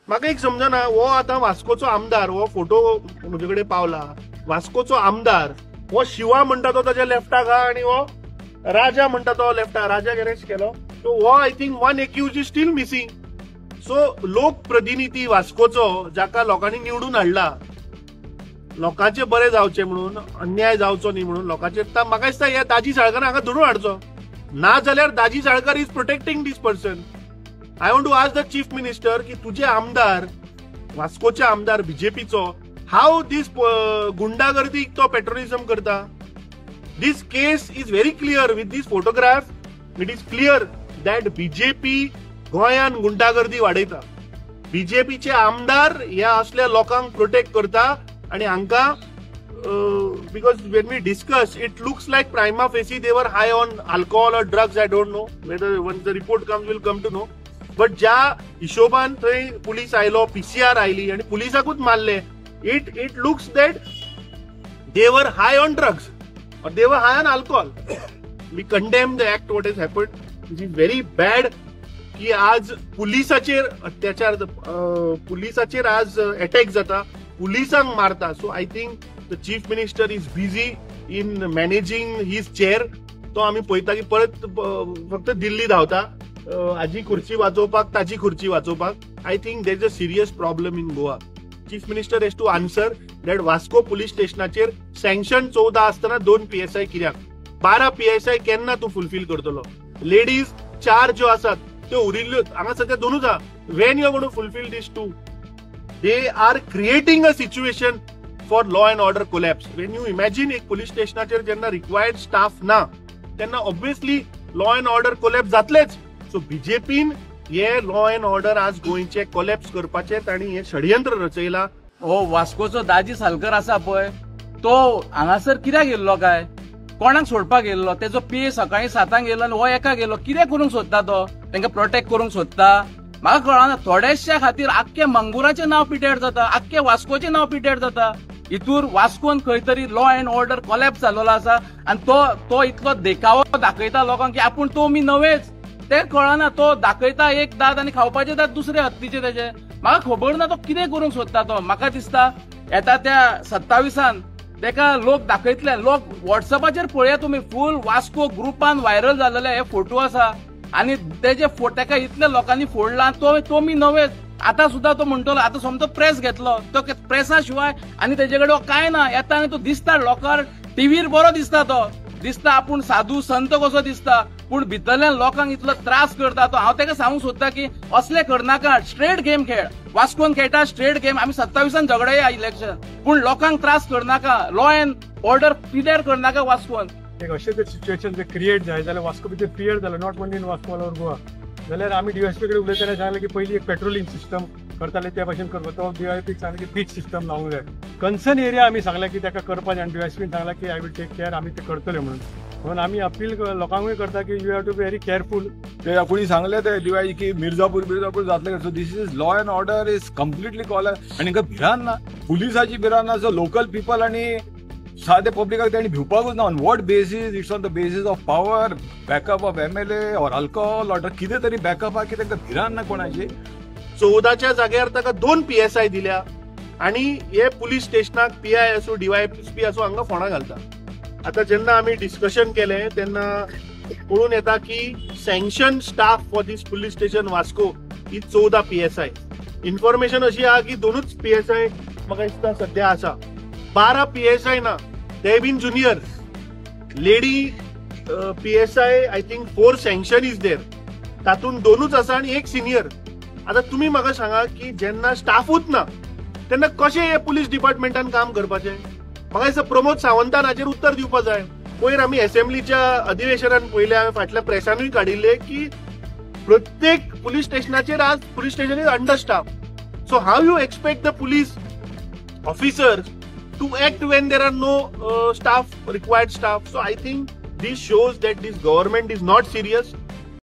म्हाका एक समजना हो आतां वास्कोचो आमदार हो फोटो म्हजे कडेन पावला वास्कोचो आमदार हो शिवा म्हणटा तो ताच्या लेफ्टाक आहा आनी हो राजा म्हणटा तो लेफ्टाक राजा अरेस्ट केलो सो हो I think one accused is still missing so लोकप्रतिनिधी वास्कोचो जाका लोकांनी निवडून हाडला लोकांचे बरे जावचे म्हणून अन्याय जावचो न्ही म्हणून लोकांचे म्हाका दिसता ह्या दाजी साळकारान हांगा धरून हाडचो ना जाल्यार Daji Salkar is protecting this person I want to ask the chief minister की तुझे आमदार वास्कोचे आमदार बीजेपीचो हाऊ दिस गुंडागर्दीक तो पेट्रोलिझम करता this case is very clear with this photograph it is clear that BJP गोंयान गुंडागर्दी वाडयता बीजेपीचे आमदार ह्या असल्या लोकांक प्रोटेक्ट करता आणि हांकां because when we discuss it looks like prima facie they were high on alcohol or drugs. I don't know whether once the report comes we'll come to know. But ज्या हिशोबान थंय पुलीस आयलो PCR oily आणि पुलिसाकूच मारले it looks that they were high on drugs or they were high on alcohol. We condemn the act what has happened. This is very bad की आज पुलिसाचेर अत्याचार पुलिसाचेर आज attack जाता पुलिसांक मारता so I think the chief minister is busy in managing his chair तो आम्ही पळयता की परत फक्त दिल्ली धांवता हाजी खुर्ची वाचोवपाक ताजी खुर्ची वाचोवपाक I think there is a serious problem in Goa chief minister has to answer that Vasco police स्टेशनाचेर सँक्शन 14 आसतना 2 PSI कित्याक 12 PSI केन्ना तूं फुलफील करतलो लेडीज 4 ज्यो आसात त्यो उरिल्ल्यो हांगा सध्या 2च आहा when you are going to fulfil this 2 they are creating a situation for law and order collapse. When you imagine एक police स्टेशनाचेर जेन्ना required staff ना तेन्ना obviously law and order collapse जातलेच. So BJPन हे law and order आज गोंयचे collapse करपाचे ताणी हे षडयंत्र रचयला. हो वास्कोचो दाजी सालकर आसा पळय तो हांगासर कित्याक गेल्लो काय कोणाक सोडपाक गेल्लो तेजो PA सकाळी 7 गेलो आनी हो एका गेलो कितें करूंक सोदता तो तांकां प्रोटेक्ट करूंक सोदता म्हाका कळना थोड्याशा खातीर आख्खे मंगुराचें नांव पिड्यार जाता आख्खे वास्कोचें नांव पिड्यार जाता हितूर वास्कोन खंय तरी लॉ अँड ऑर्डर कोलॅप्स जाल्लो आसा आनी तो इतलो देखावो दाखयता लोकांक की आपूण तुमी नवेच ते कळना तो दाखयता एक दात आनी खावपाचे दात दुसरे हत्तीचे तेजे म्हाका खबर ना तो कितें करूंक सोदता तो म्हाका दिसता येता त्या 27 तेका लोक दाखयतले लोक व्हॉट्सअपाचेर पळया तुमी फूल वास्को ग्रुपान व्हायरल जाल्ले हे फोटो आसा आणि तेजे ताका इतले लोकांनी फोडला तो मी नव्हे आता सुद्धा तो म्हणतो आता समजो प्रेस घेतलो तो प्रेसा शिवाय आणि तेजेकडे काय ना येता आणि तो दिसता लोकांर टीव्हीर बरो दिसता तो दिसता आपूण साधू संत कसो दिसता पूण भितरल्यान लोकांक इतलो त्रास करता तो हांव तेका सांगूंक सोदता की असले करनाका स्ट्रेट गेम खेळ वास्कोन खेळटा स्ट्रेट गेम आमी 27 झगडया इलेक्शन पूण लोकांक त्रास करनाका लॉ अँड ऑर्डर पिड्यार करनाका वास्कोन एक अशें जर सिच्युएशन जर क्रिएट जाय जाल्यार वास्को भितर क्रिएट जालो not only in Vasco all over Goa जाल्यार आमी DSP कडेन उलयताना सांगलें की पयलीं एक पेट्रोलिंग सिस्टम करताले त्या भाशेन करपा तो DIPक सांगलें की बीच सिस्टम लावूंक जाय कन्सर्न एरिया आमी सांगला की ताका करपाचें आनी DSPन सांगला की आय वील टेक केअर आमी ते करतले म्हणून आमी अपील लोकांकूय करता की you have to be very careful ते कोणी सांगले ते दिवाळी की मिर्जापूर जातले so this is law and order is completely call आनी हिंगा भिरान ना पुलिसाची भिरान ना सो लोकल पीपल आनी सादे पब्लिकाक त्यांनी भिवपाकूच ना on what basis it's on the basis of power backup of MLA or alcohol or कितें तरी बॅकअप आहा की तांकां भिरान ना कोणाची 14च्या जाग्यार ताका 2 PSI दिल्या आणि हे पुलीस स्टेशनाक PI असो DYSP असो हांगा फोंडा घालता आता जेन्ना आमी डिस्कशन केलें तेन्ना कळून येता की sanction staff for this police station Vasco ही 14 PSI इन्फॉर्मेशन अशी आहा की 2च PSI म्हाका दिसता सध्या आसा 12 PSI ना they been juniors lady PSI I think 4 sanction is there तातून 2च आसा आणि 1 सिनियर आता तुम्ही म्हाका सांगा की जेन्ना स्टाफूच ना तेन्ना कशें हे पुलीस डिपार्टमेंटान काम करपाचें म्हाका दिसता प्रमोद सावंतान हाचेर उत्तर दिवपाक जाय पयर आमी असेंब्लीच्या अधिवेशनान पयले हांवें फाटल्या प्रेसानूय काडिल्ले की प्रत्येक पुलीस स्टेशनाचेर आज police station is under staff so how you expect the police officers to act when there are no required staff. So I think this shows that this government is not serious.